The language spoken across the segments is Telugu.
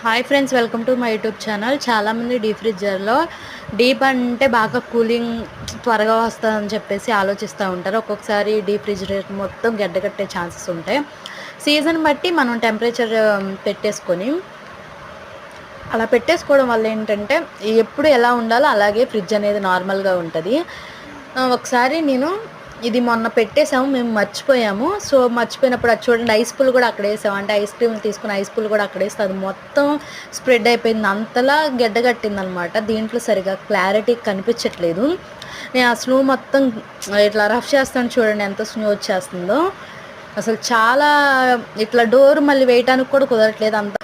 Hi friends, welcome to my YouTube channel. చాలామంది ఫ్రిడ్జర్లో డీప్ అంటే బాగా కూలింగ్ త్వరగా వస్తుందని చెప్పేసి ఆలోచిస్తూ ఉంటారు. ఒక్కొక్కసారి ఫ్రిడ్జిరేటర్ మొత్తం గడ్డకట్టే ఛాన్సెస్ ఉంటాయి. సీజన్ బట్టి మనం టెంపరేచర్ పెట్టేసుకొని అలా పెట్టేసుకోవడం వల్ల ఏంటంటే ఎప్పుడు ఎలా ఉండాలో అలాగే ఫ్రిడ్జ్ అనేది నార్మల్గా ఉంటుంది. ఒకసారి నేను ఇది మొన్న పెట్టేసాము, మేము మర్చిపోయాము. సో మర్చిపోయినప్పుడు అది చూడండి, ఐస్ పుల్ కూడా అక్కడ వేసాము. అంటే ఐస్ క్రీమ్ తీసుకుని ఐస్ పుల్ కూడా అక్కడ వేస్తే అది మొత్తం స్ప్రెడ్ అయిపోయింది, అంతలా గడ్డగట్టింది అనమాట. దీంట్లో సరిగా క్లారిటీ కనిపించట్లేదు. నేను ఆ స్నో మొత్తం ఇట్లా రఫ్ చేస్తాను చూడండి, ఎంత స్నో వచ్చేస్తుందో. అసలు చాలా ఇట్లా డోర్ మళ్ళీ వేయటానికి కూడా కుదరట్లేదు, అంత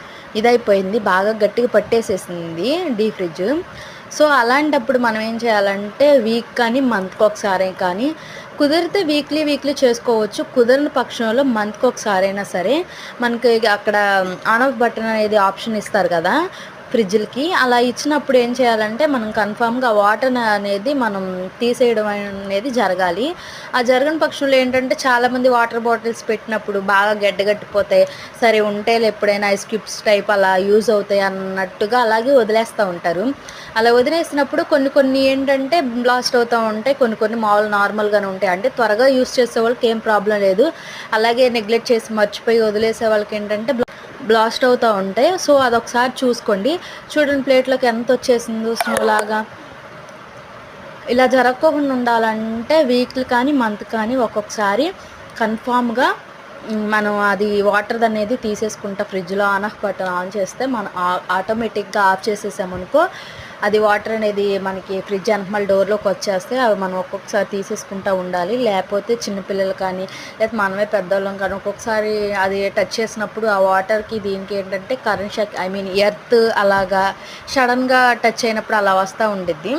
ఇదైపోయింది, బాగా గట్టిగా పట్టేసేసింది ఫ్రిడ్జ్. సో అలాంటప్పుడు మనం ఏం చేయాలంటే వీక్ కానీ మంత్కి ఒకసారి కానీ, కుదిరితే వీక్లీ చేసుకోవచ్చు. కుదరని పక్షంలో మంత్కి ఒకసారైనా సరే మనకి అక్కడ ఆన్ ఆఫ్ బటన్ అనేది ఆప్షన్ ఇస్తారు కదా ఫ్రిడ్జ్లకి. అలా ఇచ్చినప్పుడు ఏం చేయాలంటే మనం కన్ఫామ్గా వాటర్ అనేది మనం తీసేయడం అనేది జరగాలి. ఆ జరగని పక్షంలో ఏంటంటే చాలామంది వాటర్ బాటిల్స్ పెట్టినప్పుడు బాగా గడ్డగట్టిపోతాయి, సరే ఉంటేలే ఎప్పుడైనా ఐస్ క్యూబ్స్ టైప్ అలా యూజ్ అవుతాయి అన్నట్టుగా అలాగే వదిలేస్తూ ఉంటారు. అలా వదిలేసినప్పుడు కొన్ని ఏంటంటే బ్లాస్ట్ అవుతూ ఉంటాయి, కొన్ని మామూలు నార్మల్గానే ఉంటాయి. అంటే త్వరగా యూజ్ చేసే వాళ్ళకి ఏం ప్రాబ్లం లేదు. అలాగే నెగ్లెక్ట్ చేసి మర్చిపోయి వదిలేసే వాళ్ళకి ఏంటంటే బ్లాస్ట్ అవుతూ ఉంటాయి. సో అదొకసారి చూసుకోండి. చూడండి ప్లేట్లోకి ఎంత వచ్చేసిందో స్నో లాగా. ఇలా జరగకుండా ఉండాలంటే వీక్లీ కానీ మంత్ కానీ ఒక్కొక్కసారి కన్ఫామ్గా మనం అది వాటర్ అనేది తీసేసుకుంటా. ఫ్రిడ్జ్లో ఆన్ ఆఫ్ బటన్ ఆన్ చేస్తే మనం ఆటోమేటిక్గా ఆఫ్ చేసేసామనుకో, అది వాటర్ అనేది మనకి ఫ్రిడ్జ్ వెనకమాల డోర్లోకి వచ్చేస్తే అవి మనం ఒక్కొక్కసారి తీసేసుకుంటూ ఉండాలి. లేకపోతే చిన్నపిల్లలు కానీ లేకపోతే మనమే పెద్దవాళ్ళం కానీ ఒక్కొక్కసారి అది టచ్ చేసినప్పుడు ఆ వాటర్కి దీనికి ఏంటంటే కరెంట్ షాక్, ఎర్త్ అలాగా సడన్గా టచ్ అయినప్పుడు అలా వస్తూ ఉండిద్ది.